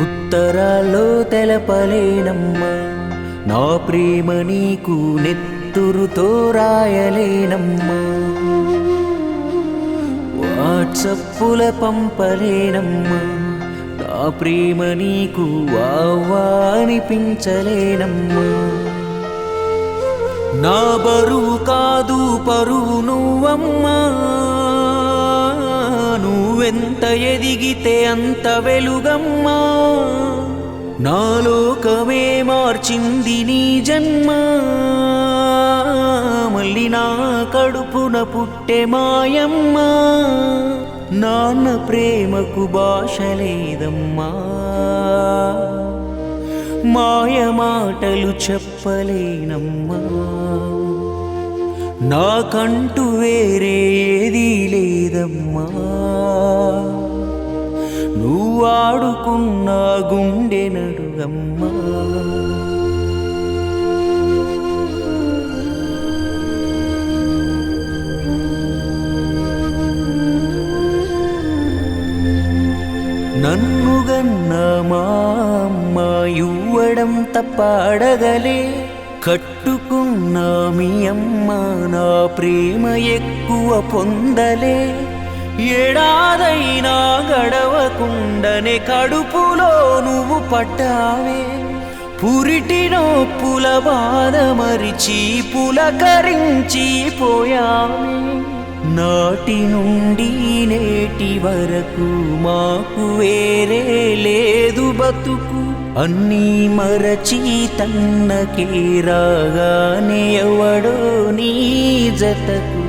ఉత్తరాల్లో తెలపలేనమ్మా నా ప్రేమ నీకు, నెత్తురుతో రాయలేనమ్మా, వాట్సప్పుల పంపలేనమ్మా నా ప్రేమ నీకు, వావా అనిపించలేనమ్మా. నా బరువు కాదు పరువు నువ్వమ్మా, నువ్వెంత ఎదిగితే అంత వెలుగమ్మా, నా లోకమే మార్చింది నీ జన్మ, మళ్ళీ నా కడుపున పుట్టే మాయమ్మ. నాన్న ప్రేమకు భాష లేదమ్మా, మాయ మాటలు చెప్పలేనమ్మా, నాకంటూ వేరే ఏదీ లేదమ్మా, నువ్వు ఆడుకున్న గుండె నడుగమ్మా. నన్ను గన్న మా అమ్మ ఇవ్వడం తప్ప అడగలే, కట్టుకున్న మీ అమ్మ నా ప్రేమ ఎక్కువ పొందలే, ఏడాదైనా గడవకుండనే కడుపులో నువ్వు పడ్డావే, పురిటి నొప్పుల బాధ మరిచి పులకరించి పోయావే. నాటి నుండి నేటి వరకు మాకు వేరే లేదు బతుకు, అన్నీ మరచి తన్నకే రాగానే ఎవడో నీ జతకు.